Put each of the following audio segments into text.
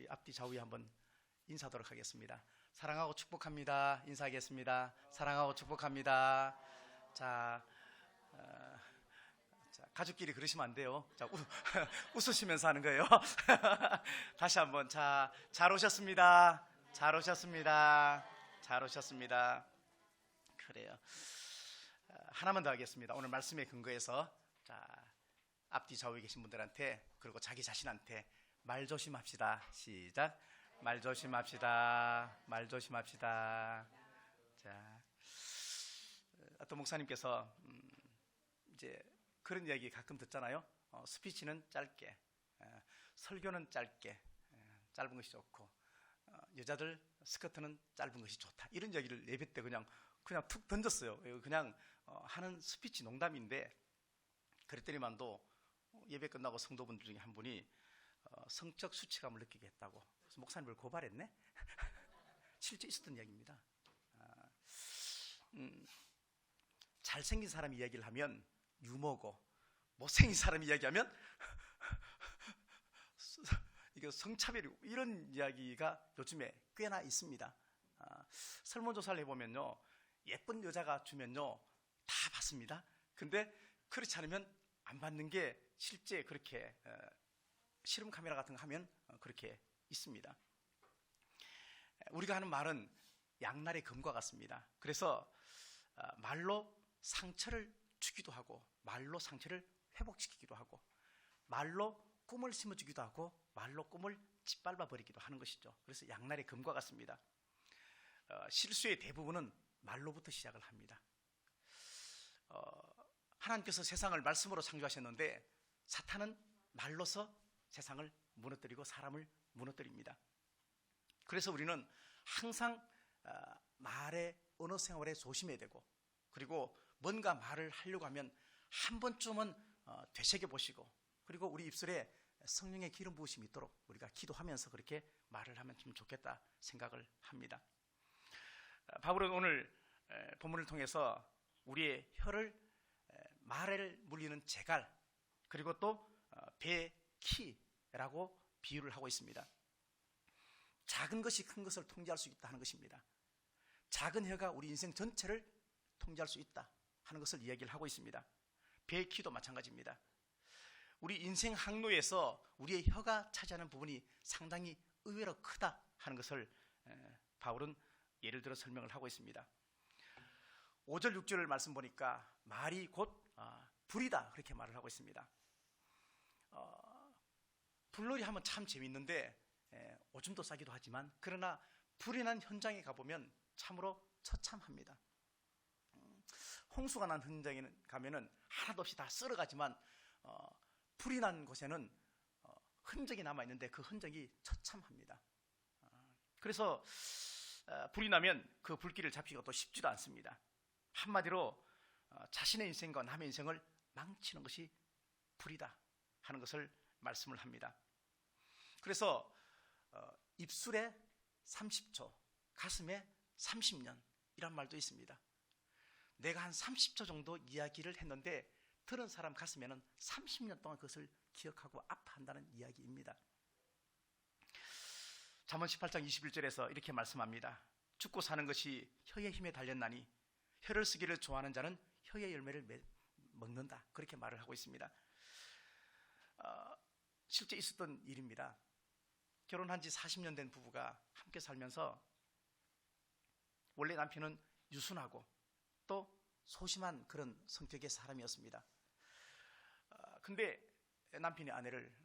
우리 앞뒤 좌우에 한번 인사하도록 하겠습니다. 사랑하고 축복합니다. 인사하겠습니다. 사랑하고 축복합니다. 자, 가족끼리 그러시면 안 돼요. 자, 웃으시면서 하는 거예요. 다시 한번. 자, 잘 오셨습니다. 잘 오셨습니다. 잘 오셨습니다. 그래요. 하나만 더 하겠습니다. 오늘 말씀에 근거해서 자, 앞뒤 좌우에 계신 분들한테 그리고 자기 자신한테 말 조심합시다. 시작. 말 조심합시다. 말 조심합시다. 자, 어떤 목사님께서 이제 그런 이야기 가끔 듣잖아요. 스피치는 짧게, 설교는 짧게, 짧은 것이 좋고, 여자들 스커트는 짧은 것이 좋다. 이런 이야기를 예배 때 그냥 툭 던졌어요. 그냥 하는 스피치 농담인데, 그랬더니만도 예배 끝나고 성도분들 중에 한 분이 성적 수치감을 느끼게 했다고. 그래서 목사님을 고발했네. 실제 있었던 이야기입니다. 잘생긴 사람이 이야기를 하면 유머고, 못생긴 사람이 이야기하면 이거 성차별이고, 이런 이야기가 요즘에 꽤나 있습니다. 설문조사를 해보면요, 예쁜 여자가 주면요 다 받습니다. 근데 그렇지 않으면 안 받는 게 실제 그렇게 실험 카메라 같은 거 하면 그렇게 있습니다. 우리가 하는 말은 양날의 검과 같습니다. 그래서 말로 상처를 주기도 하고, 말로 상처를 회복시키기도 하고, 말로 꿈을 심어주기도 하고, 말로 꿈을 짓밟아 버리기도 하는 것이죠. 그래서 양날의 검과 같습니다. 실수의 대부분은 말로부터 시작을 합니다. 하나님께서 세상을 말씀으로 창조하셨는데 사탄은 말로서 세상을 무너뜨리고 사람을 무너뜨립니다. 그래서 우리는 항상 말의 언어 생활에 조심해야 되고, 그리고 뭔가 말을 하려고 하면 한 번쯤은 되새겨 보시고, 그리고 우리 입술에 성령의 기름 부으심이 있도록 우리가 기도하면서 그렇게 말을 하면 좀 좋겠다 생각을 합니다. 바울은 오늘 본문을 통해서 우리의 혀를 말을 물리는 재갈, 그리고 또 배의 키라고 비유를 하고 있습니다. 작은 것이 큰 것을 통제할 수 있다 하는 것입니다. 작은 혀가 우리 인생 전체를 통제할 수 있다 하는 것을 이야기를 하고 있습니다. 배의 키도 마찬가지입니다. 우리 인생 항로에서 우리의 혀가 차지하는 부분이 상당히 의외로 크다 하는 것을 바울은 예를 들어 설명을 하고 있습니다. 5절 6절을 말씀 보니까 말이 곧 불이다 그렇게 말을 하고 있습니다. 불놀이 하면 참 재밌는데 오줌도 싸기도 하지만, 그러나 불이 난 현장에 가보면 참으로 처참합니다. 홍수가 난 현장에 가면은 하나도 없이 다 썰어가지만 불이 난 곳에는 흔적이 남아있는데 그 흔적이 처참합니다. 그래서 불이 나면 그 불길을 잡기가 또 쉽지도 않습니다. 한마디로 자신의 인생과 남의 인생을 망치는 것이 불이다 하는 것을 말씀을 합니다. 그래서 입술에 30초, 가슴에 30년 이란 말도 있습니다. 내가 한 30초 정도 이야기를 했는데 들은 사람 가슴에는 30년 동안 그것을 기억하고 아파한다는 이야기입니다. 잠언 18장 21절에서 이렇게 말씀합니다. 죽고 사는 것이 혀의 힘에 달렸나니 혀를 쓰기를 좋아하는 자는 혀의 열매를 먹는다 그렇게 말을 하고 있습니다. 실제 있었던 일입니다. 결혼한 지 40년 된 부부가 함께 살면서 원래 남편은 유순하고 또 소심한 그런 성격의 사람이었습니다. 근데 남편이 아내를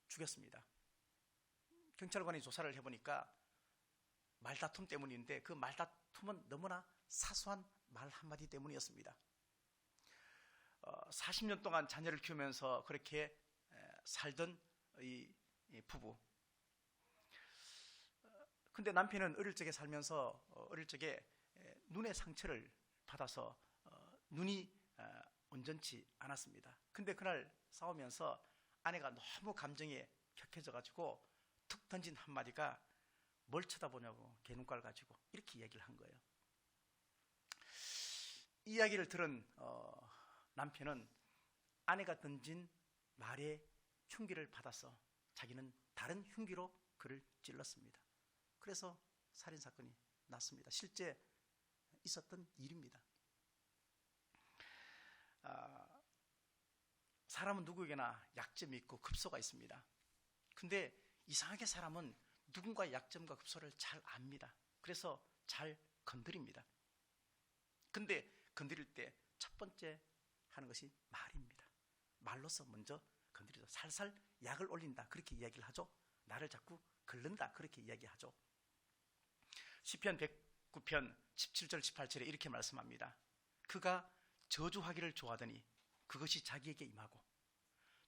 죽였습니다. 경찰관이 조사를 해보니까 말다툼 때문인데 그 말다툼은 너무나 사소한 말 한마디 때문이었습니다. 40년 동안 자녀를 키우면서 그렇게 살던 이 부부. 근데 남편은 어릴 적에 살면서 어릴 적에 눈의 상처를 받아서 눈이 온전치 않았습니다. 근데 그날 싸우면서 아내가 너무 감정에 격해져 가지고 툭 던진 한마디가 뭘 쳐다보냐고 개눈깔 가지고 이렇게 이야기를 한 거예요. 이 이야기를 들은 남편은 아내가 던진 말에 흉기를 받아서 자기는 다른 흉기로 그를 찔렀습니다. 그래서 살인사건이 났습니다. 실제 있었던 일입니다. 사람은 누구에게나 약점이 있고 급소가 있습니다. 근데 이상하게 사람은 누군가의 약점과 급소를 잘 압니다. 그래서 잘 건드립니다. 근데 건드릴 때 첫 번째 하는 것이 말입니다. 말로서 먼저 건드리죠. 살살 약을 올린다, 그렇게 이야기를 하죠. 나를 자꾸 긁는다, 그렇게 이야기하죠. 시편 109편 17절 18절에 이렇게 말씀합니다. 그가 저주하기를 좋아하더니 그것이 자기에게 임하고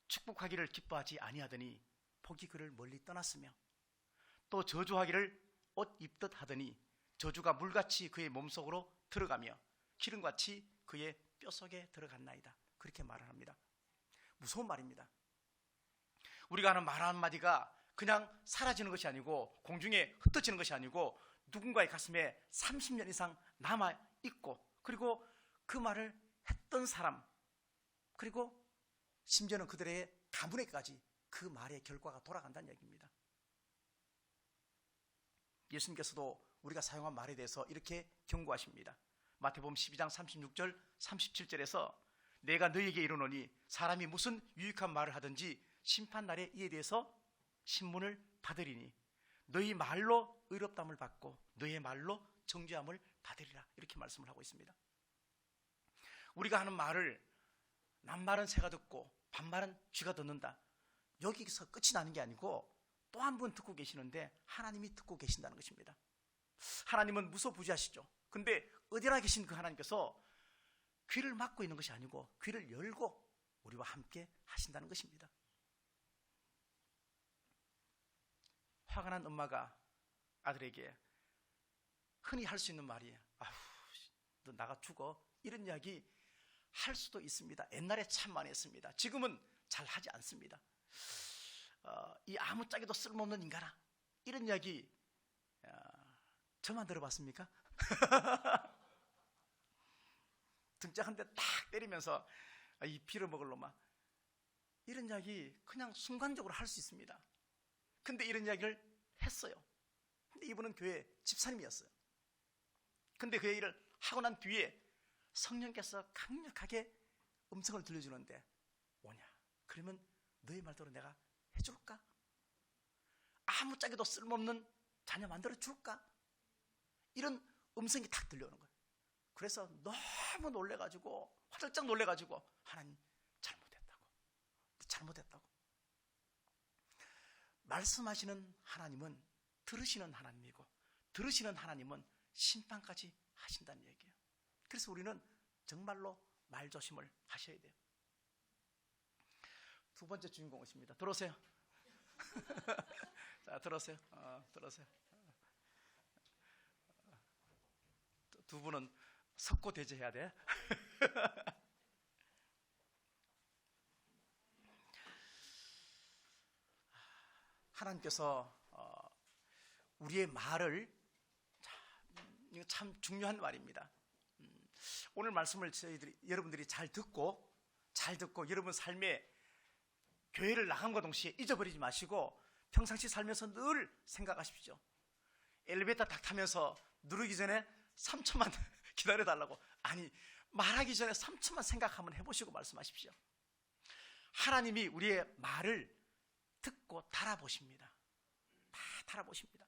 축복하기를 기뻐하지 아니하더니 복이 그를 멀리 떠났으며 또 저주하기를 옷 입듯 하더니 저주가 물같이 그의 몸속으로 들어가며 기름같이 그의 뼈속에 들어갔나이다. 그렇게 말을 합니다. 무서운 말입니다. 우리가 하는 말 한마디가 그냥 사라지는 것이 아니고 공중에 흩어지는 것이 아니고 누군가의 가슴에 30년 이상 남아있고 그리고 그 말을 했던 사람 그리고 심지어는 그들의 가문에까지 그 말의 결과가 돌아간다는 얘기입니다. 예수님께서도 우리가 사용한 말에 대해서 이렇게 경고하십니다. 마태복음 12장 36절 37절에서 내가 너희에게 이르노니 사람이 무슨 유익한 말을 하든지 심판날에 이에 대해서 신문을 받으리니 너희 말로 의롭다함을 받고 너희 말로 정죄함을 받으리라. 이렇게 말씀을 하고 있습니다. 우리가 하는 말을 남말은 새가 듣고 반말은 쥐가 듣는다. 여기서 끝이 나는 게 아니고 또 한 분 듣고 계시는데 하나님이 듣고 계신다는 것입니다. 하나님은 무소부지하시죠. 근데 어디나 계신 그 하나님께서 귀를 막고 있는 것이 아니고 귀를 열고 우리와 함께 하신다는 것입니다. 화가 난 엄마가 아들에게 흔히 할 수 있는 말이 아휴 너 나가 죽어 이런 이야기 할 수도 있습니다. 옛날에 참 많이 했습니다. 지금은 잘 하지 않습니다. 이 아무짝에도 쓸모없는 인간아 이런 이야기 저만 들어봤습니까? 등짝 한 대 딱 때리면서 이 빌어먹을 놈아 이런 이야기 그냥 순간적으로 할 수 있습니다. 근데 이런 이야기를 했어요. 근데 이분은 교회 집사님이었어요. 근데 그 얘기를 하고 난 뒤에 성령께서 강력하게 음성을 들려주는데 뭐냐? 그러면 너의 말대로 내가 해줄까? 아무짝에도 쓸모없는 자녀 만들어 줄까? 이런 음성이 딱 들려오는 거예요. 그래서 너무 놀래가지고 화들짝 놀래가지고 하나님 잘못했다고 말씀하시는 하나님은 들으시는 하나님이고 들으시는 하나님은 심판까지 하신다는 얘기예요. 그래서 우리는 정말로 말조심을 하셔야 돼요. 두 번째 주인공 오십니다. 들어오세요. 자, 들어오세요. 들어오세요. 두 분은 석고 대제해야 돼. 하나님께서 우리의 말을 이거 참 중요한 말입니다. 오늘 말씀을 여러분들이 잘 듣고 여러분 삶에 교회를 나감과 동시에 잊어버리지 마시고 평상시 살면서 늘 생각하십시오. 엘리베이터 딱 타면서 누르기 전에 3초만 기다려달라고. 아니 말하기 전에 3초만 생각 한번 해보시고 말씀하십시오. 하나님이 우리의 말을 듣고 달아보십니다. 다 달아보십니다.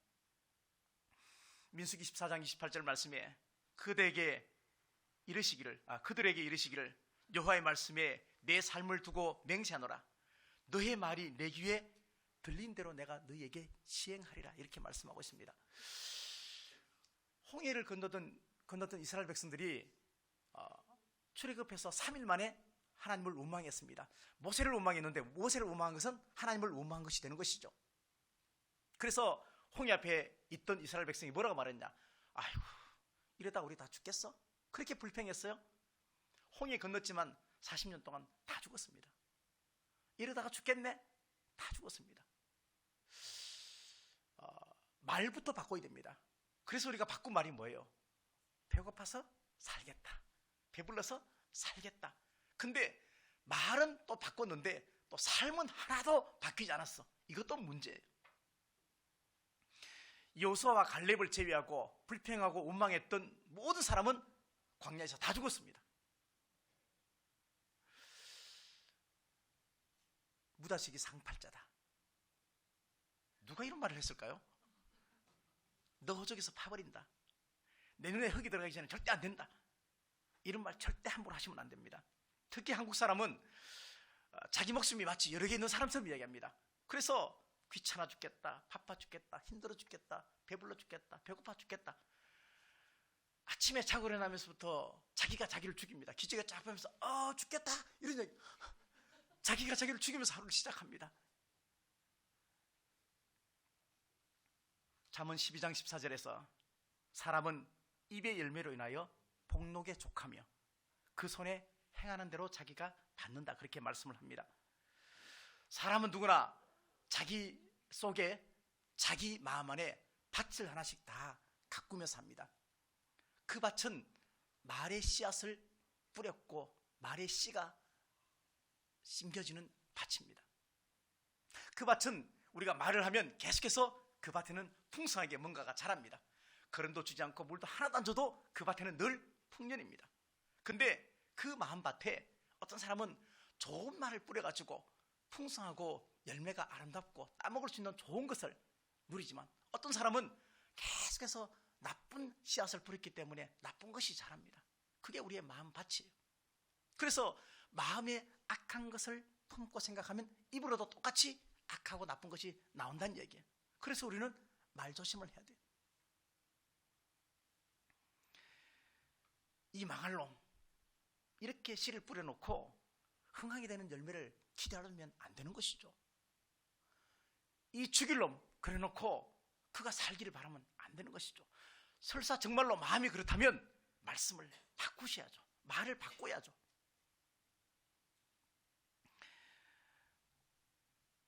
민수기 14장 28절 말씀에 그들에게 이르시기를 여호와의 말씀에 내 삶을 두고 맹세하노라. 너의 말이 내 귀에 들린 대로 내가 너희에게 시행하리라. 이렇게 말씀하고 있습니다. 홍해를 건넜던 이스라엘 백성들이 출애굽해서 3일 만에 하나님을 원망했습니다. 모세를 원망했는데 모세를 원망한 것은 하나님을 원망한 것이 되는 것이죠. 그래서 홍해 앞에 있던 이스라엘 백성이 뭐라고 말했냐? 아이고 이러다 우리 다 죽겠어? 그렇게 불평했어요. 홍해 건넜지만 40년 동안 다 죽었습니다. 이러다가 죽겠네? 다 죽었습니다. 말부터 바꿔야 됩니다. 그래서 우리가 바꾼 말이 뭐예요? 배고파서 살겠다. 배불러서 살겠다. 근데 말은 또 바꿨는데 또 삶은 하나도 바뀌지 않았어. 이것도 문제예요. 여호수아와 갈렙을 제외하고 불평하고 원망했던 모든 사람은 광야에서 다 죽었습니다. 무다식이 상팔자다. 누가 이런 말을 했을까요? 너 호적에서 파버린다. 내 눈에 흙이 들어가기 전에 절대 안 된다. 이런 말 절대 함부로 하시면 안 됩니다. 특히 한국 사람은 자기 목숨이 마치 여러 개 있는 사람처럼 이야기합니다. 그래서 귀찮아 죽겠다, 바빠 죽겠다, 힘들어 죽겠다, 배불러 죽겠다, 배고파 죽겠다. 아침에 자고 일어나면서부터 자기가 자기를 죽입니다. 기저귀가 쫙 빼면서 죽겠다 이런 얘기. 자기가 자기를 죽이면서 하루를 시작합니다. 잠언 12장 14절에서 사람은 입의 열매로 인하여 복록에 족하며 그 손에 행하는 대로 자기가 받는다, 그렇게 말씀을 합니다. 사람은 누구나 자기 속에 자기 마음 안에 밭을 하나씩 다 가꾸며 삽니다. 그 밭은 말의 씨앗을 뿌렸고 말의 씨가 심겨지는 밭입니다. 그 밭은 우리가 말을 하면 계속해서 그 밭에는 풍성하게 뭔가가 자랍니다. 거름도 주지 않고 물도 하나도 안 줘도 그 밭에는 늘 풍년입니다. 근데 그 마음밭에 어떤 사람은 좋은 말을 뿌려가지고 풍성하고 열매가 아름답고 따먹을 수 있는 좋은 것을 누리지만 어떤 사람은 계속해서 나쁜 씨앗을 뿌렸기 때문에 나쁜 것이 자랍니다. 그게 우리의 마음밭이에요. 그래서 마음에 악한 것을 품고 생각하면 입으로도 똑같이 악하고 나쁜 것이 나온다는 얘기예요. 그래서 우리는 말조심을 해야 돼요. 이 망할 놈, 이렇게 씨를 뿌려놓고 흥하게 되는 열매를 기다리면 안 되는 것이죠. 이 죽일 놈 그래놓고 그가 살기를 바라면 안 되는 것이죠. 설사 정말로 마음이 그렇다면 말씀을 바꾸셔야죠. 말을 바꿔야죠.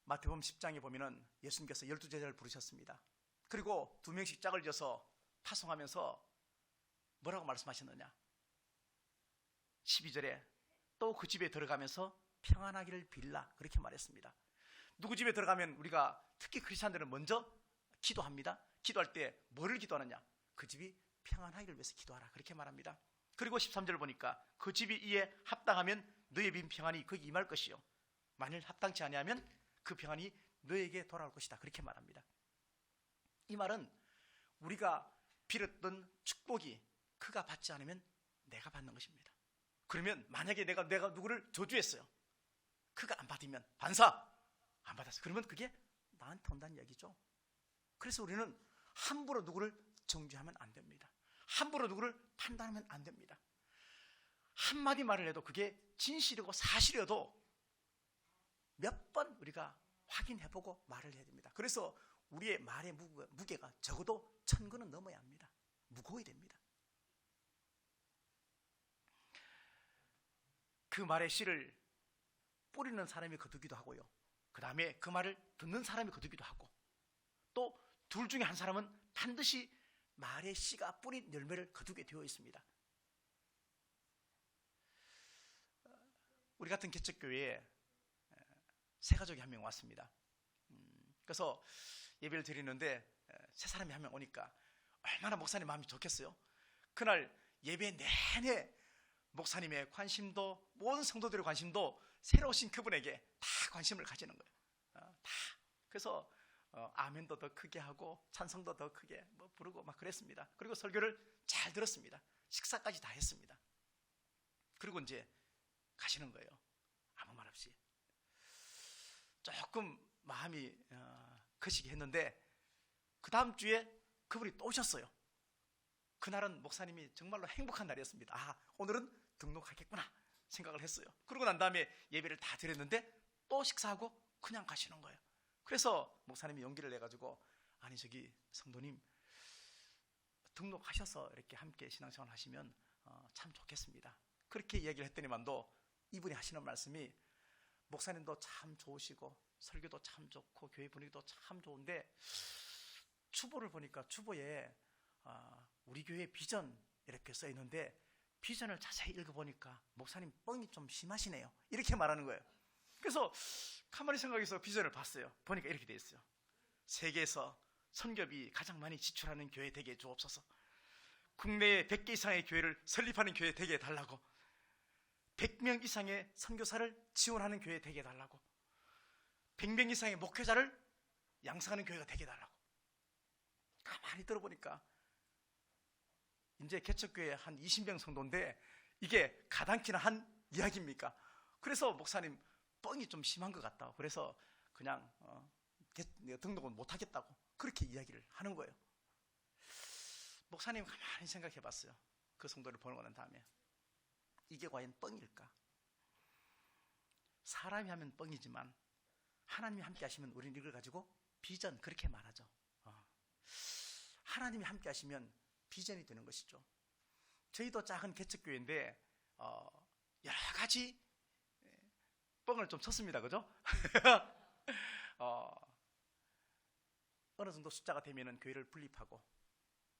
마태복음 10장에 보면은 예수님께서 12제자를 부르셨습니다. 그리고 2명씩 짝을 져서 파송하면서 뭐라고 말씀하셨느냐? 12절에 또 그 집에 들어가면서 평안하기를 빌라, 그렇게 말했습니다. 누구 집에 들어가면 우리가 특히 크리스찬들은 먼저 기도합니다. 기도할 때 뭐를 기도하느냐? 그 집이 평안하기를 위해서 기도하라, 그렇게 말합니다. 그리고 13절 보니까 그 집이 이에 합당하면 너의 빈 평안이 거기 임할 것이요 만일 합당치 아니하면 그 평안이 너에게 돌아올 것이다, 그렇게 말합니다. 이 말은 우리가 빌었던 축복이 그가 받지 않으면 내가 받는 것입니다. 그러면 만약에 내가 누구를 저주했어요. 그가 안 받으면 반사 안 받았어요. 그러면 그게 나한테 온다는 얘기죠. 그래서 우리는 함부로 누구를 정죄하면 안 됩니다. 함부로 누구를 판단하면 안 됩니다. 한마디 말을 해도 그게 진실이고 사실이어도 몇 번 우리가 확인해보고 말을 해야 됩니다. 그래서 우리의 말의 무게가 적어도 1000근은 넘어야 합니다. 무거워야 됩니다. 그 말의 씨를 뿌리는 사람이 거두기도 하고요. 그 다음에 그 말을 듣는 사람이 거두기도 하고, 또 둘 중에 한 사람은 반드시 말의 씨가 뿌린 열매를 거두게 되어 있습니다. 우리 같은 개척교회에 새 가족이 한 명 왔습니다. 그래서 예배를 드리는데 새 사람이 한 명 오니까 얼마나 목사님 마음이 좋겠어요. 그날 예배 내내 목사님의 관심도, 모든 성도들의 관심도 새로 오신 그분에게 다 관심을 가지는 거예요. 다. 그래서 아멘도 더 크게 하고 찬송도 더 크게 부르고 막 그랬습니다. 그리고 설교를 잘 들었습니다. 식사까지 다 했습니다. 그리고 이제 가시는 거예요. 아무 말 없이. 조금 마음이 거시기 했는데 그 다음 주에 그분이 또 오셨어요. 그날은 목사님이 정말로 행복한 날이었습니다. 아, 오늘은 등록하겠구나 생각을 했어요. 그러고 난 다음에 예배를 다 드렸는데 또 식사하고 그냥 가시는 거예요. 그래서 목사님이 용기를 내가지고, 아니 저기 성도님 등록하셔서 이렇게 함께 신앙생활 하시면 참 좋겠습니다, 그렇게 얘기를 했더니만도 이분이 하시는 말씀이, 목사님도 참 좋으시고 설교도 참 좋고 교회 분위기도 참 좋은데 주보를 보니까 주보에 우리 교회 비전 이렇게 써 있는데 비전을 자세히 읽어보니까 목사님 뻥이 좀 심하시네요, 이렇게 말하는 거예요. 그래서 가만히 생각해서 비전을 봤어요. 보니까 이렇게 돼 있어요. 세계에서 선교비 가장 많이 지출하는 교회 되게 해주옵소서. 국내에 100개 이상의 교회를 설립하는 교회 되게 해달라고, 100명 이상의 선교사를 지원하는 교회 되게 해달라고, 100명 이상의 목회자를 양성하는 교회가 되게 해달라고. 가만히 들어보니까 이제 개척교회 한 20명 성도인데 이게 가당키나 한 이야기입니까? 그래서 목사님 뻥이 좀 심한 것 같다고, 그래서 그냥 등록은 못하겠다고 그렇게 이야기를 하는 거예요. 목사님 가만히 생각해 봤어요. 그 성도를 보는 거는 다음에 이게 과연 뻥일까? 사람이 하면 뻥이지만 하나님이 함께 하시면 우리는 이걸 가지고 비전, 그렇게 말하죠. 하나님이 함께 하시면 비전이 되는 것이죠. 저희도 작은 개척교회인데 여러 가지 뻥을 좀 쳤습니다. 그죠? 어느 정도 숫자가 되면은 교회를 분립하고,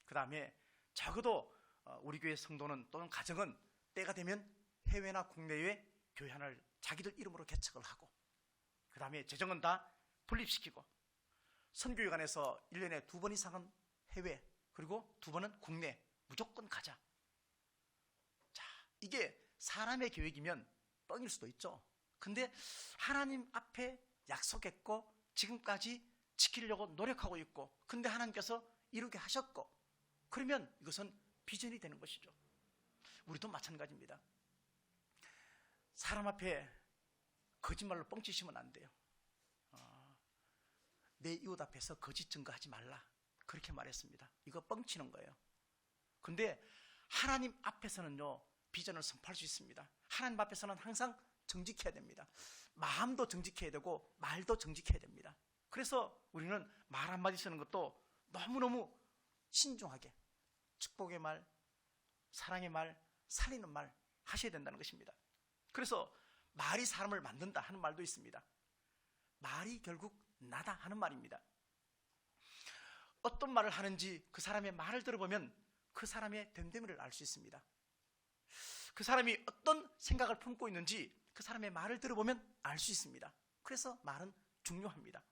그 다음에 적어도 우리 교회 성도는 또는 가정은 때가 되면 해외나 국내에 교회 하나를 자기들 이름으로 개척을 하고, 그 다음에 재정은 다 분립시키고, 선교회관에서 1년에 2번 이상은 해외, 그리고 2번은 국내 무조건 가자. 자, 이게 사람의 계획이면 뻥일 수도 있죠. 근데 하나님 앞에 약속했고 지금까지 지키려고 노력하고 있고, 근데 하나님께서 이루게 하셨고, 그러면 이것은 비전이 되는 것이죠. 우리도 마찬가지입니다. 사람 앞에 거짓말로 뻥치시면 안 돼요. 내 이웃 앞에서 거짓 증거하지 말라, 그렇게 말했습니다. 이거 뻥치는 거예요. 근데 하나님 앞에서는요, 비전을 선포할 수 있습니다. 하나님 앞에서는 항상 정직해야 됩니다. 마음도 정직해야 되고 말도 정직해야 됩니다. 그래서 우리는 말 한마디 쓰는 것도 너무너무 신중하게 축복의 말, 사랑의 말, 살리는 말 하셔야 된다는 것입니다. 그래서 말이 사람을 만든다 하는 말도 있습니다. 말이 결국 나다 하는 말입니다. 어떤 말을 하는지 그 사람의 말을 들어보면 그 사람의 됨됨이를 알 수 있습니다. 그 사람이 어떤 생각을 품고 있는지 그 사람의 말을 들어보면 알 수 있습니다. 그래서 말은 중요합니다.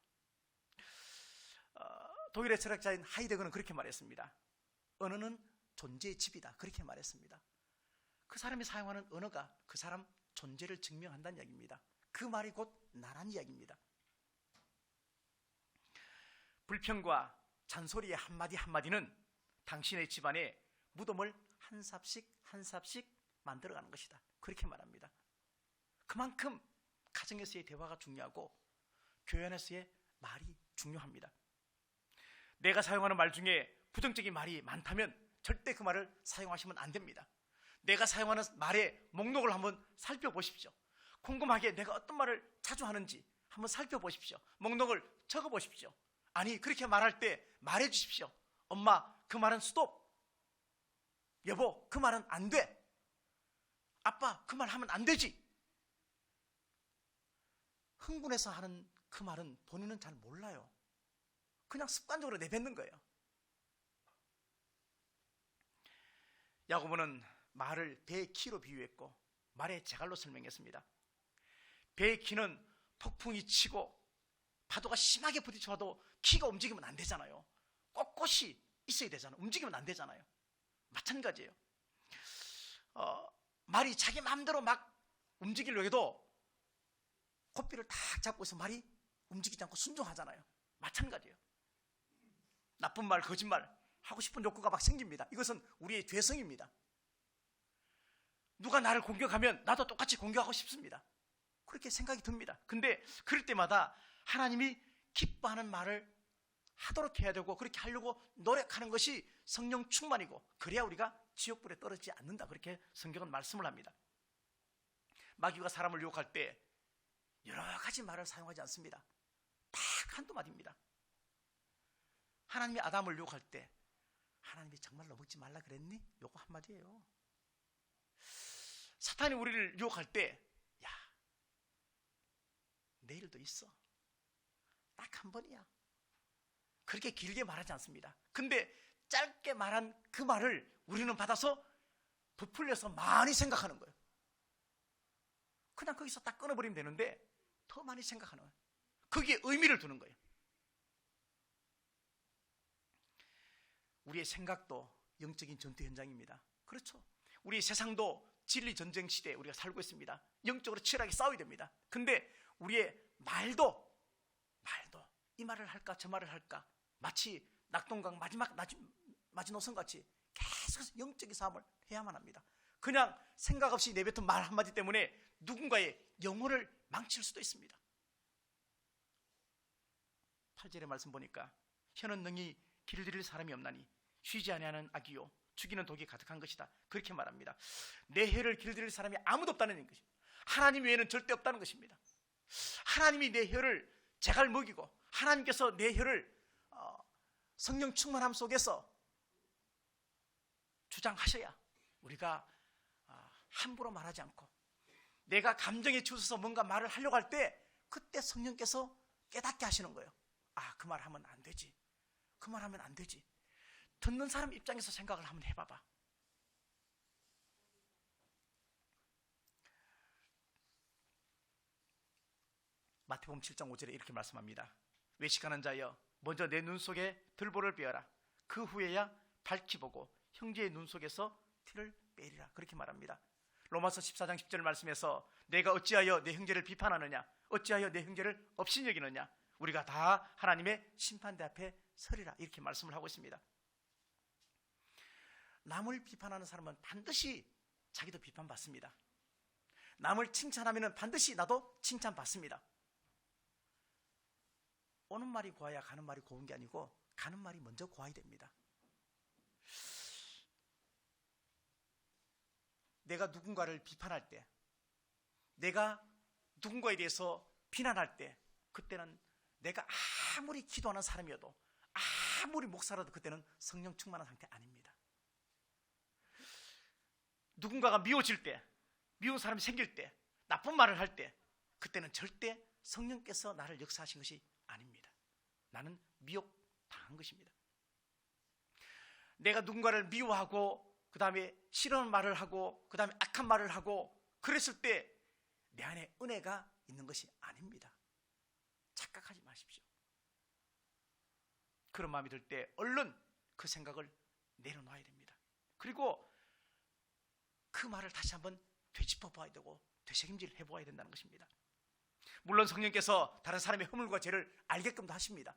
독일의 철학자인 하이데거는 그렇게 말했습니다. 언어는 존재의 집이다, 그렇게 말했습니다. 그 사람이 사용하는 언어가 그 사람 존재를 증명한다는 이야기입니다. 그 말이 곧 나란 이야기입니다. 불평과 잔소리의 한마디 한마디는 당신의 집안에 무덤을 한 삽씩 한 삽씩 만들어가는 것이다, 그렇게 말합니다. 그만큼 가정에서의 대화가 중요하고 교회 안에서의 말이 중요합니다. 내가 사용하는 말 중에 부정적인 말이 많다면 절대 그 말을 사용하시면 안 됩니다. 내가 사용하는 말의 목록을 한번 살펴보십시오. 궁금하게 내가 어떤 말을 자주 하는지 한번 살펴보십시오. 목록을 적어보십시오. 아니, 그렇게 말할 때 말해 주십시오. 엄마, 그 말은 스톱. 여보, 그 말은 안 돼. 아빠, 그 말 하면 안 되지. 흥분해서 하는 그 말은 본인은 잘 몰라요. 그냥 습관적으로 내뱉는 거예요. 야고보는 말을 배의 키로 비유했고 말의 제갈로 설명했습니다. 배의 키는 폭풍이 치고 파도가 심하게 부딪혀도 키가 움직이면 안 되잖아요. 꼿꼿이 있어야 되잖아요. 움직이면 안 되잖아요. 마찬가지예요. 말이 자기 마음대로 막 움직이려고 해도 고삐를 탁 잡고 있어 말이 움직이지 않고 순종하잖아요. 마찬가지예요. 나쁜 말, 거짓말 하고 싶은 욕구가 막 생깁니다. 이것은 우리의 죄성입니다. 누가 나를 공격하면 나도 똑같이 공격하고 싶습니다. 그렇게 생각이 듭니다. 근데 그럴 때마다 하나님이 기뻐하는 말을 하도록 해야 되고 그렇게 하려고 노력하는 것이 성령 충만이고, 그래야 우리가 지옥불에 떨어지지 않는다, 그렇게 성경은 말씀을 합니다. 마귀가 사람을 유혹할 때 여러 가지 말을 사용하지 않습니다. 딱 한두 마디입니다. 하나님이 아담을 유혹할 때 하나님이 정말로 먹지 말라 그랬니? 요거 한마디예요. 사탄이 우리를 유혹할 때, 야, 내일도 있어, 딱 한 번이야, 그렇게 길게 말하지 않습니다. 근데 짧게 말한 그 말을 우리는 받아서 부풀려서 많이 생각하는 거예요. 그냥 거기서 딱 끊어버리면 되는데 더 많이 생각하는 거예요. 거기에 의미를 두는 거예요. 우리의 생각도 영적인 전투 현장입니다. 그렇죠. 우리 세상도 진리 전쟁 시대에 우리가 살고 있습니다. 영적으로 치열하게 싸워야 됩니다. 근데 우리의 말도 이 말을 할까 저 말을 할까, 마치 낙동강 마지막 마지노선 같이 계속 영적인 싸움을 해야만 합니다. 그냥 생각 없이 내뱉은 말 한마디 때문에 누군가의 영혼을 망칠 수도 있습니다. 8절의 말씀 보니까 혀는 능히 길들일 사람이 없나니 쉬지 아니하는 악이요 죽이는 독이 가득한 것이다, 그렇게 말합니다. 내 혀를 길들일 사람이 아무도 없다는 것입니다. 하나님 외에는 절대 없다는 것입니다. 하나님이 내 혀를 제갈 먹이고 하나님께서 내 혀를 성령 충만함 속에서 주장하셔야 우리가 함부로 말하지 않고, 내가 감정에 치우쳐서 뭔가 말을 하려고 할 때 그때 성령께서 깨닫게 하시는 거예요. 그 말 하면 안 되지, 그 말 하면 안 되지. 듣는 사람 입장에서 생각을 한번 해봐봐. 마태복음 7장 5절에 이렇게 말씀합니다. 외식하는 자여 먼저 내 눈 속에 들보를 빼어라. 그 후에야 밝히 보고 형제의 눈 속에서 티를 빼리라, 그렇게 말합니다. 로마서 14장 10절 말씀에서 내가 어찌하여 내 형제를 비판하느냐, 어찌하여 내 형제를 업신여기느냐, 우리가 다 하나님의 심판대 앞에 서리라, 이렇게 말씀을 하고 있습니다. 남을 비판하는 사람은 반드시 자기도 비판받습니다. 남을 칭찬하면 반드시 나도 칭찬받습니다. 오는 말이 고와야 가는 말이 고운 게 아니고 가는 말이 먼저 고와야 됩니다. 내가 누군가를 비판할 때, 내가 누군가에 대해서 비난할 때, 그때는 내가 아무리 기도하는 사람이어도, 아무리 목사라도 그때는 성령 충만한 상태 아닙니다. 누군가가 미워질 때, 미운 사람이 생길 때, 나쁜 말을 할 때, 그때는 절대 성령께서 나를 역사하신 것이 아닙니다. 나는 미혹당한 것입니다. 내가 누군가를 미워하고 그 다음에 싫은 말을 하고 그 다음에 악한 말을 하고 그랬을 때 내 안에 은혜가 있는 것이 아닙니다. 착각하지 마십시오. 그런 마음이 들 때 얼른 그 생각을 내려놔야 됩니다. 그리고 그 말을 다시 한번 되짚어 봐야 되고 되새김질 해보아야 된다는 것입니다. 물론 성령께서 다른 사람의 허물과 죄를 알게끔도 하십니다.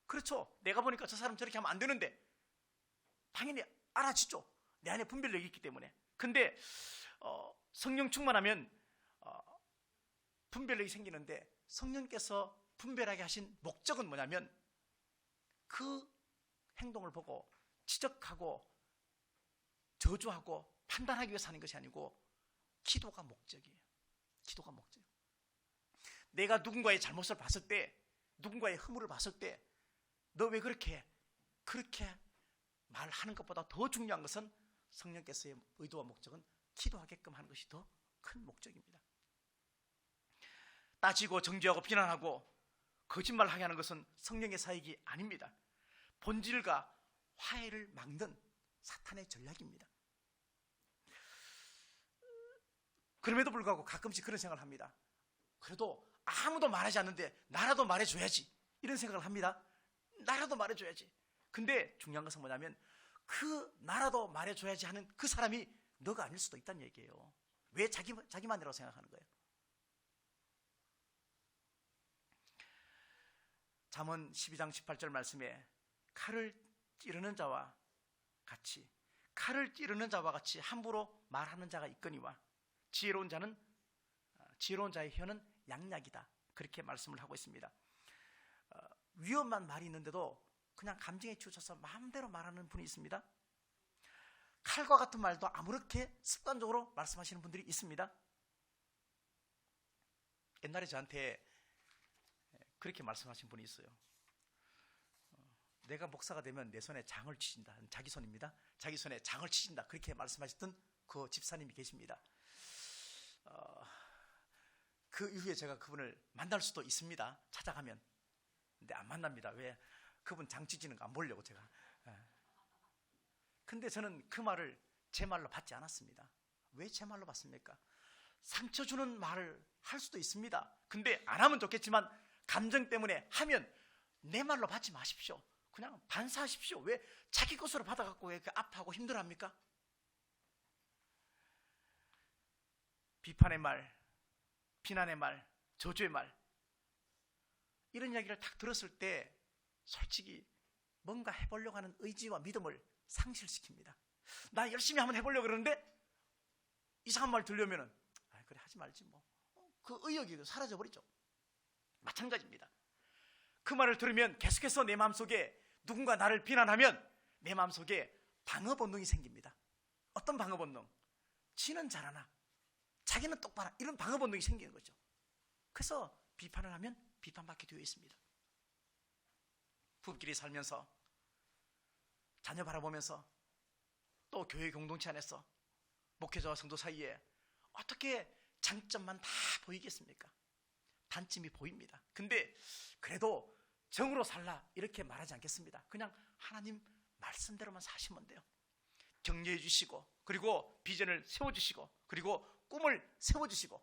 그렇죠. 내가 보니까 저 사람 저렇게 하면 안 되는데 당연히 알아지죠. 내 안에 분별력이 있기 때문에. 근데 성령 충만하면 분별력이 생기는데, 성령께서 분별하게 하신 목적은 뭐냐면 그 행동을 보고 지적하고 저주하고 판단하기 위해서 하는 것이 아니고 기도가 목적이에요. 기도가 목적. 내가 누군가의 잘못을 봤을 때, 누군가의 허물을 봤을 때 너 왜 그렇게 말하는 것보다 더 중요한 것은 성령께서의 의도와 목적은 기도하게끔 하는 것이 더 큰 목적입니다. 따지고 정죄하고 비난하고 거짓말하게 하는 것은 성령의 사역이 아닙니다. 본질과 화해를 막는 사탄의 전략입니다. 그럼에도 불구하고 가끔씩 그런 생각을 합니다. 그래도 아무도 말하지 않는데 나라도 말해줘야지, 이런 생각을 합니다. 나라도 말해줘야지. 근데 중요한 것은 뭐냐면 그 나라도 말해줘야지 하는 그 사람이 너가 아닐 수도 있다는 얘기예요. 왜 자기만이라고 생각하는 거예요? 잠언 12장 18절 말씀에 칼을 찌르는 자와 같이 함부로 말하는 자가 있거니와 지혜로운 자의 혀는 양약이다, 그렇게 말씀을 하고 있습니다. 위험한 말이 있는데도 그냥 감정에 치우쳐서 마음대로 말하는 분이 있습니다. 칼과 같은 말도 아무렇게 습관적으로 말씀하시는 분들이 있습니다. 옛날에 저한테 그렇게 말씀하신 분이 있어요. 내가 목사가 되면 내 손에 장을 치신다. 자기 손입니다. 자기 손에 장을 치신다, 그렇게 말씀하셨던 그 집사님이 계십니다. 그 이후에 제가 그분을 만날 수도 있습니다. 찾아가면. 근데 안 만납니다. 왜? 그분 장 치지는 거 안 보려고 제가. 근데 저는 그 말을 제 말로 받지 않았습니다. 왜 제 말로 받습니까? 상처 주는 말을 할 수도 있습니다. 근데 안 하면 좋겠지만 감정 때문에 하면 내 말로 받지 마십시오. 그냥 반사하십시오. 왜 자기 것으로 받아갖고 왜 아파하고 힘들어합니까? 비판의 말, 비난의 말, 저주의 말, 이런 이야기를 딱 들었을 때 솔직히 뭔가 해보려고 하는 의지와 믿음을 상실시킵니다. 나 열심히 한번 해보려고 그러는데 이상한 말 들려면은 그래 하지 말지 뭐. 그 의욕이 사라져버리죠. 마찬가지입니다. 그 말을 들으면 계속해서 내 마음속에 누군가 나를 비난하면 내 마음속에 방어 본능이 생깁니다. 어떤 방어 본능? 지는 잘하나, 자기는 똑바로, 이런 방어 본능이 생기는 거죠. 그래서 비판을 하면 비판받게 되어 있습니다. 부부끼리 살면서, 자녀 바라보면서, 또 교회 공동체 안에서 목회자와 성도 사이에 어떻게 장점만 다 보이겠습니까? 단점이 보입니다. 근데 그래도 정으로 살라 이렇게 말하지 않겠습니다. 그냥 하나님 말씀대로만 사시면 돼요. 격려해 주시고, 그리고 비전을 세워주시고, 그리고 꿈을 세워주시고.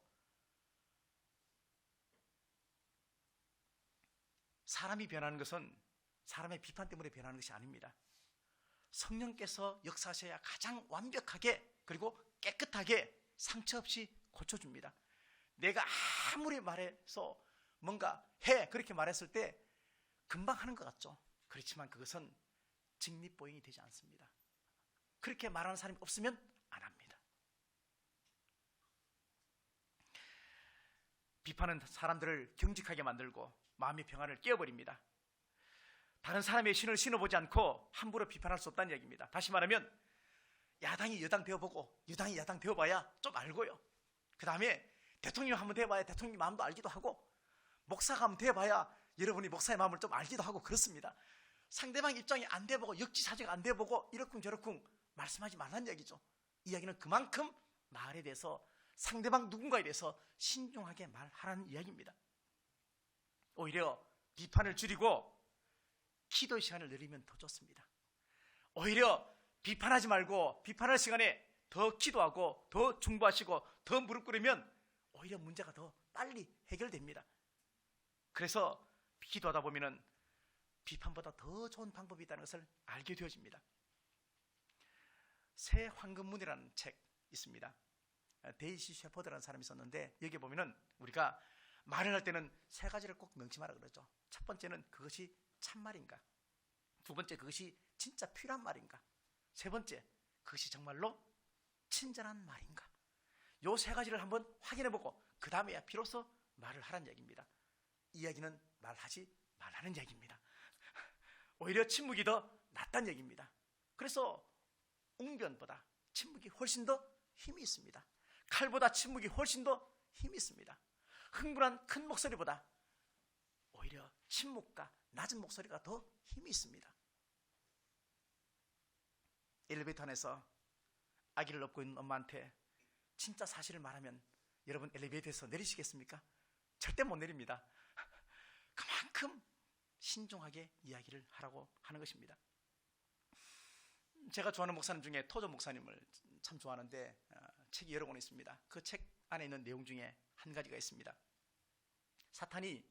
사람이 변하는 것은 사람의 비판 때문에 변하는 것이 아닙니다. 성령께서 역사하셔야 가장 완벽하게 그리고 깨끗하게 상처 없이 고쳐줍니다. 내가 아무리 말해서 뭔가 해 그렇게 말했을 때 금방 하는 것 같죠. 그렇지만 그것은 직립보행이 되지 않습니다. 그렇게 말하는 사람이 없으면 안 합니다. 비판은 사람들을 경직하게 만들고 마음의 평안을 깨어버립니다. 다른 사람의 신을 신어보지 않고 함부로 비판할 수 없다는 얘기입니다. 다시 말하면 야당이 여당 되어보고 여당이 야당 되어봐야 좀 알고요. 그 다음에 대통령 한번 되어봐야 대통령 마음도 알기도 하고, 목사가 한번 되어봐야 여러분이 목사의 마음을 좀 알기도 하고 그렇습니다. 상대방 입장이 안 돼보고 역지사지가 안 돼보고 이러쿵저러쿵 말씀하지 말라는 얘기죠. 이야기는 그만큼 말에 대해서 상대방 누군가에 대해서 신중하게 말하라는 이야기입니다. 오히려 비판을 줄이고 기도의 시간을 늘리면 더 좋습니다. 오히려 비판하지 말고 비판할 시간에 더 기도하고 더 중보하시고 더 무릎 꿇으면 오히려 문제가 더 빨리 해결됩니다. 그래서 기도하다 보면은 비판보다 더 좋은 방법이 있다는 것을 알게 되어집니다. 새 황금문이라는 책 있습니다. 데이시 셰퍼드라는 사람이 있었는데, 여기 보면은 우리가 말을 할 때는 세 가지를 꼭 명심하라 그러죠. 첫 번째는 그것이 참말인가, 두 번째 그것이 진짜 필요한 말인가, 세 번째 그것이 정말로 친절한 말인가. 요 세 가지를 한번 확인해보고 그 다음에야 비로소 말을 하라는 얘기입니다. 이야기는 말하지 말라는 얘기입니다. 오히려 침묵이 더 낫다는 얘기입니다. 그래서 웅변보다 침묵이 훨씬 더 힘이 있습니다. 칼보다 침묵이 훨씬 더 힘이 있습니다. 흥분한 큰 목소리보다 오히려 침묵과 낮은 목소리가 더 힘이 있습니다. 엘리베이터 안에서 아기를 업고 있는 엄마한테 진짜 사실을 말하면 여러분 엘리베이터에서 내리시겠습니까? 절대 못 내립니다. 그만큼 신중하게 이야기를 하라고 하는 것입니다. 제가 좋아하는 목사님 중에 토조 목사님을 참 좋아하는데 책이 여러 권 있습니다. 그 책 안에 있는 내용 중에 한 가지가 있습니다. 사탄이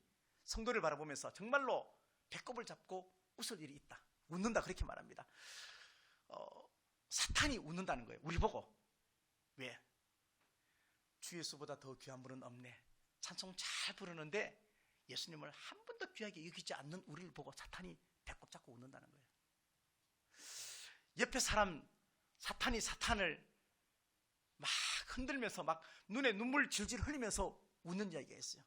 성도를 바라보면서 정말로 배꼽을 잡고 웃을 일이 있다, 웃는다, 그렇게 말합니다. 사탄이 웃는다는 거예요. 우리 보고. 왜? 주 예수보다 더 귀한 분은 없네, 찬송 잘 부르는데 예수님을 한 번도 귀하게 여기지 않는 우리를 보고 사탄이 배꼽 잡고 웃는다는 거예요. 옆에 사람, 사탄이 사탄을 막 흔들면서 막 눈에 눈물 질질 흘리면서 웃는 이야기가 있어요.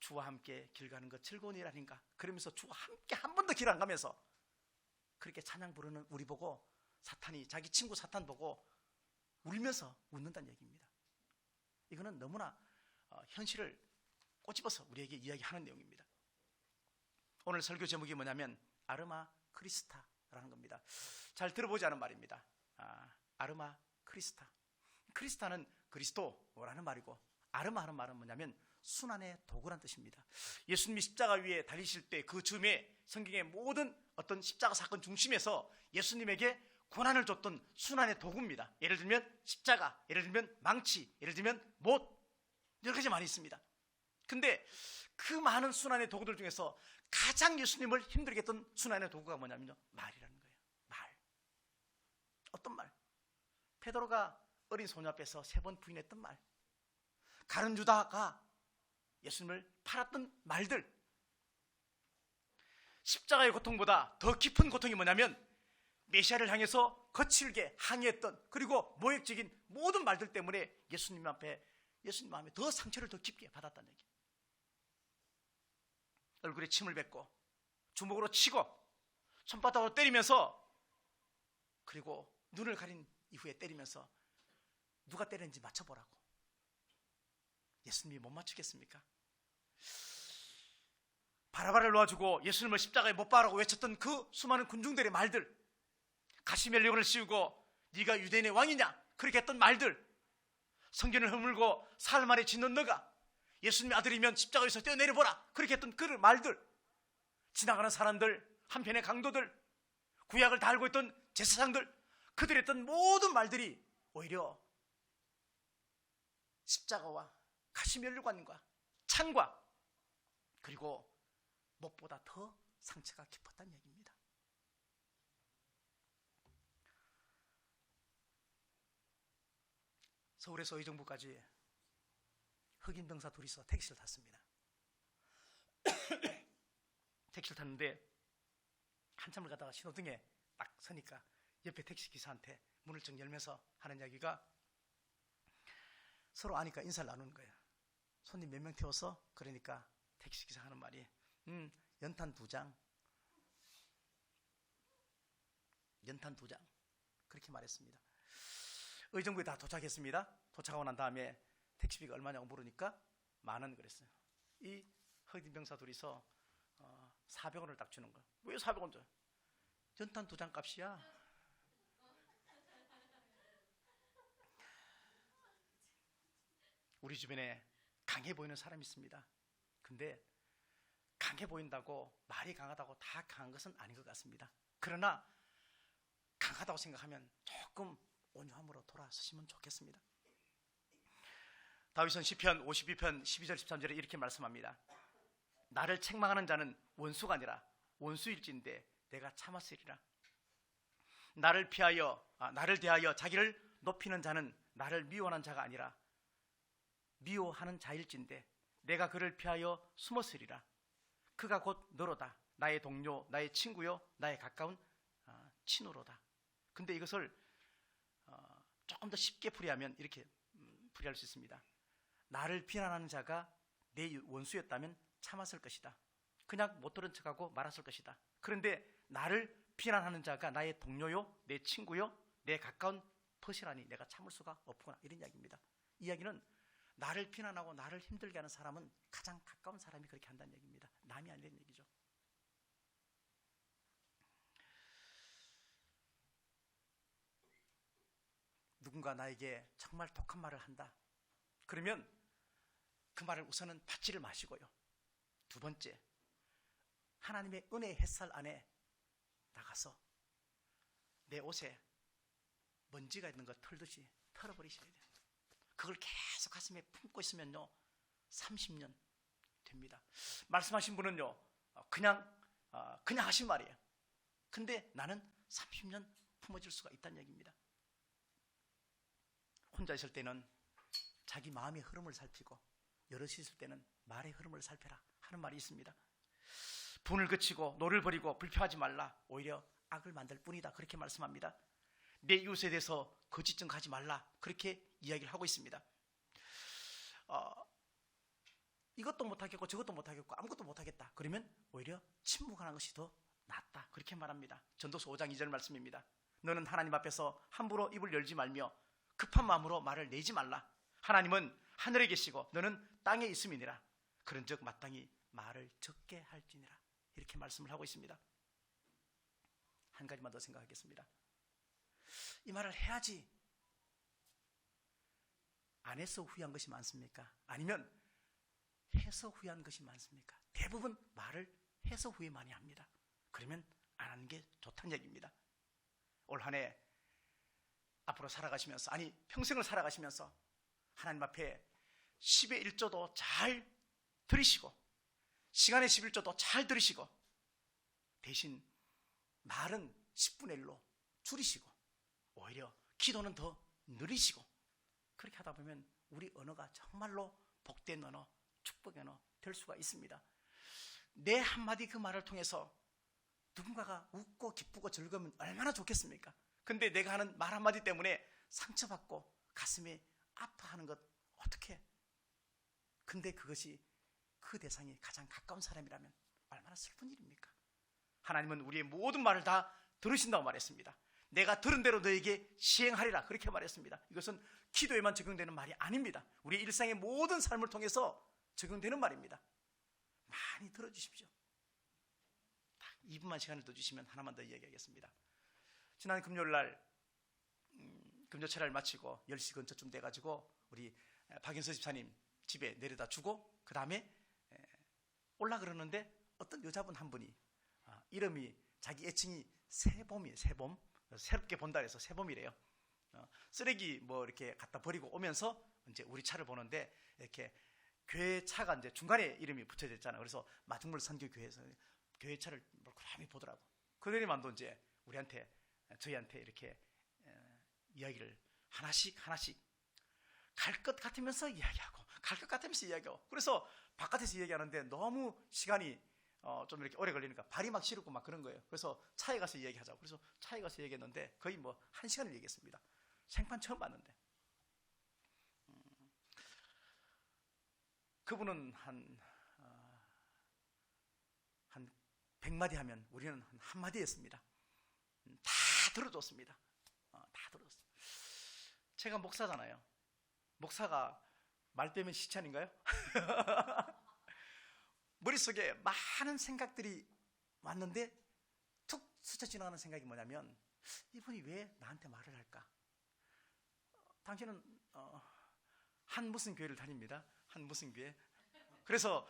주와 함께 길 가는 것 즐거운 일 아닌가, 그러면서 주와 함께 한 번도 길 안 가면서 그렇게 찬양 부르는 우리 보고 사탄이 자기 친구 사탄 보고 울면서 웃는다는 얘기입니다. 이거는 너무나 현실을 꼬집어서 우리에게 이야기하는 내용입니다. 오늘 설교 제목이 뭐냐면 아르마 크리스타라는 겁니다. 잘 들어보지 않은 말입니다. 아르마 크리스타. 크리스타는 그리스도라는 말이고, 아르마 하는 말은 뭐냐면 순환의 도구란 뜻입니다. 예수님이 십자가 위에 달리실 때 그 즈음에 성경의 모든 어떤 십자가 사건 중심에서 예수님에게 고난을 줬던 순환의 도구입니다. 예를 들면 십자가, 예를 들면 망치, 예를 들면 못, 여러 가지 많이 있습니다. 근데 그 많은 순환의 도구들 중에서 가장 예수님을 힘들게 했던 순환의 도구가 뭐냐면요, 말이라는 거예요. 말. 어떤 말? 베드로가 어린 소녀 앞에서 3번 부인했던 말, 가룟 유다가 예수님을 팔았던 말들. 십자가의 고통보다 더 깊은 고통이 뭐냐면 메시아를 향해서 거칠게 항의했던, 그리고 모욕적인 모든 말들 때문에 예수님 마음에 더 상처를 더 깊게 받았다는 얘기. 얼굴에 침을 뱉고 주먹으로 치고 손바닥으로 때리면서, 그리고 눈을 가린 이후에 때리면서 누가 때렸는지 맞춰보라고. 예수님이 못 맞추겠습니까? 바라바를 놓아주고 예수님을 십자가에 못 박으라고 외쳤던 그 수많은 군중들의 말들, 가시멜리온을 씌우고 네가 유대인의 왕이냐 그렇게 했던 말들, 성전을 허물고 사흘 만에 짓는 너가 예수님의 아들이면 십자가에서 뛰어내려보라 그렇게 했던 그 말들, 지나가는 사람들, 한편의 강도들, 구약을 다 알고 있던 제사장들, 그들이 했던 모든 말들이 오히려 십자가와 가시멜리관과 창과, 그리고 무엇보다 더 상처가 깊었다는 얘기입니다. 서울에서 의정부까지 흑인 병사 둘이서 택시를 탔습니다. 택시를 탔는데 한참을 가다가 신호등에 딱 서니까 옆에 택시기사한테 문을 좀 열면서 하는 이야기가, 서로 아니까 인사를 나누는 거예요. 손님 몇 명 태워서? 그러니까 택시기사 하는 말이 연탄 2장, 연탄 2장 그렇게 말했습니다. 의정부에 다 도착했습니다. 도착하고 난 다음에 택시비가 얼마냐고 물으니까 10,000원 그랬어요. 이 흑인 병사 둘이서 400원을 딱 주는 거예요. 왜 400원 줘요? 연탄 2장 값이야. 우리 주변에 강해 보이는 사람이 있습니다. 근데 강해 보인다고, 말이 강하다고 다 강한 것은 아닌 것 같습니다. 그러나 강하다고 생각하면 조금 온유함으로 돌아서시면 좋겠습니다. 다윗은 시편 52편 12절 13절에 이렇게 말씀합니다. 나를 책망하는 자는 원수가 아니라 원수일진데 내가 참았으리라. 나를 대하여 자기를 높이는 자는 나를 미워하는 자가 아니라 미워하는 자일진데 내가 그를 피하여 숨었으리라. 그가 곧 너로다. 나의 동료, 나의 친구요, 나의 가까운 친구로다. 근데 이것을 조금 더 쉽게 풀이하면 이렇게 풀이할 수 있습니다. 나를 비난하는 자가 내 원수였다면 참았을 것이다. 그냥 못 들은 척하고 말았을 것이다. 그런데 나를 비난하는 자가 나의 동료요, 내 친구요, 내 가까운 퍼시라니 내가 참을 수가 없구나, 이런 이야기입니다. 이 이야기는 나를 비난하고 나를 힘들게 하는 사람은 가장 가까운 사람이 그렇게 한다는 얘기입니다. 남이 아니라는 얘기죠. 누군가 나에게 정말 독한 말을 한다. 그러면 그 말을 우선은 받지를 마시고요. 2번째, 하나님의 은혜의 햇살 안에 나가서 내 옷에 먼지가 있는 거 털듯이 털어버리셔야 돼요. 그걸 계속 가슴에 품고 있으면요 30년 됩니다. 말씀하신 분은요 그냥 하신 말이에요. 근데 나는 30년 품어질 수가 있다는 얘기입니다. 혼자 있을 때는 자기 마음의 흐름을 살피고 여럿이 있을 때는 말의 흐름을 살펴라 하는 말이 있습니다. 분을 그치고 노를 버리고 불평하지 말라. 오히려 악을 만들 뿐이다. 그렇게 말씀합니다. 내 이웃에 대해서 거짓증 가지 말라. 그렇게 이야기를 하고 있습니다. 이것도 못하겠고 저것도 못하겠고 아무것도 못하겠다. 그러면 오히려 침묵하는 것이 더 낫다. 그렇게 말합니다. 전도서 5장 2절 말씀입니다. 너는 하나님 앞에서 함부로 입을 열지 말며 급한 마음으로 말을 내지 말라. 하나님은 하늘에 계시고 너는 땅에 있음이니라. 그런즉 마땅히 말을 적게 할지니라. 이렇게 말씀을 하고 있습니다. 한 가지만 더 생각하겠습니다. 이 말을 해야지 안 해서 후회한 것이 많습니까? 아니면 해서 후회한 것이 많습니까? 대부분 말을 해서 후회 많이 합니다. 그러면 안 하는 게 좋다는 얘기입니다. 올 한 해 앞으로 살아가시면서, 아니 평생을 살아가시면서 하나님 앞에 10의 1조도 잘 들이시고 시간의 11조도 잘 들으시고 대신 말은 10분의 1로 줄이시고 오히려 기도는 더 느리시고 그렇게 하다 보면 우리 언어가 정말로 복된 언어, 축복의 언어 될 수가 있습니다. 내 한마디 그 말을 통해서 누군가가 웃고 기쁘고 즐거우면 얼마나 좋겠습니까? 근데 내가 하는 말 한마디 때문에 상처받고 가슴이 아파하는 것 어떻게? 근데 그것이 그 대상이 가장 가까운 사람이라면 얼마나 슬픈 일입니까? 하나님은 우리의 모든 말을 다 들으신다고 말했습니다. 내가 들은 대로 너에게 시행하리라 그렇게 말했습니다. 이것은 기도에만 적용되는 말이 아닙니다. 우리 일상의 모든 삶을 통해서 적용되는 말입니다. 많이 들어주십시오. 딱 2분만 시간을 더 주시면 하나만 더 이야기하겠습니다. 지난 금요일날 금요철야를 마치고 10시 근처쯤 돼가지고 우리 박인서 집사님 집에 내려다 주고 그 다음에 올라 그러는데 어떤 여자분 한 분이 이름이 자기 애칭이 새봄이에요. 새봄. 새롭게 본다 해서 새봄이래요. 쓰레기 뭐 이렇게 갖다 버리고 오면서 이제 우리 차를 보는데 이렇게 교회 차가 이제 중간에 이름이 붙여져 있잖아요. 그래서 마중물 선교 교회에서 교회 차를 고라미 보더라고. 그러니만도 이제 우리한테 저희한테 이렇게 이야기를 하나씩 갈 것 같으면서 이야기하고 갈 것 같으면서 이야기하고 그래서 바깥에서 이야기하는데 너무 시간이 좀 이렇게 오래 걸리니까 발이 막 시렵고 막 그런 거예요. 그래서 차에 가서 이야기하자고. 그래서 차에 가서 얘기했는데 거의 뭐 1시간을 얘기했습니다. 생판 처음 봤는데 그분은 한 100마디 하면 우리는 한 한마디 했습니다. 다 들어줬습니다. 다 들어줬어요. 제가 목사잖아요. 목사가 말 빼면 시찬인가요? 머릿속에 많은 생각들이 왔는데 툭 스쳐 지나가는 생각이 뭐냐면 이분이 왜 나한테 말을 할까? 당신은 한 무슨 교회를 다닙니다. 한 무슨 교회? 그래서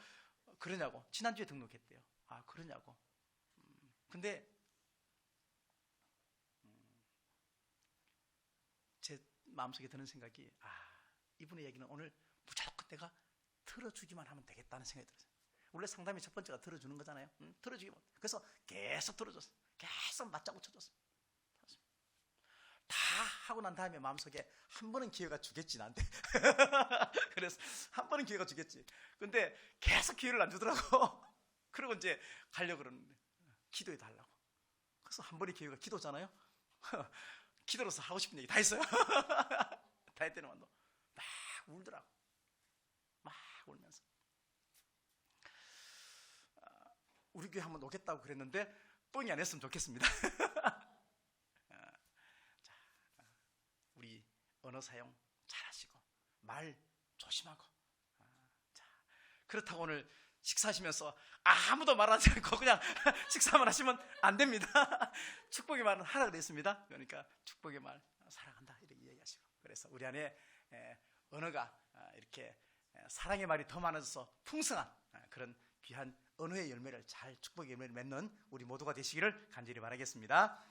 그러냐고. 지난주에 등록했대요. 아 그러냐고. 근데 제 마음속에 드는 생각이 이분의 얘기는 오늘 무조건 내가 들어주기만 하면 되겠다는 생각이 들었어요. 원래 상담이 첫 번째가 들어주는 거잖아요. 들어주기만. 그래서 계속 들어줬어. 계속 맞장구 쳐줬어. 다 하고 난 다음에 마음속에 한 번은 기회가 주겠지 나한테. 그래서 한 번은 기회가 주겠지. 근데 계속 기회를 안 주더라고. 그리고 이제 가려고 그러는데 기도해 달라고. 그래서 한 번의 기회가 기도잖아요. 기도로서 하고 싶은 얘기 다 했어요. 다 했더니만 막 울더라고. 막 울면서 우리 교회 한번 오겠다고 그랬는데 뻥이 안 했으면 좋겠습니다. 자, 우리 언어 사용 잘하시고 말 조심하고 자, 그렇다고 오늘 식사하시면서 아무도 말하지 않고 그냥 식사만 하시면 안 됩니다. 축복의 말은 하라 그랬습니다. 그러니까 축복의 말 사랑한다 이렇게 이야기하시고 그래서 우리 안에 언어가 이렇게 사랑의 말이 더 많아져서 풍성한 그런 귀한 언어의 열매를 잘 축복의 열매를 맺는 우리 모두가 되시기를 간절히 바라겠습니다.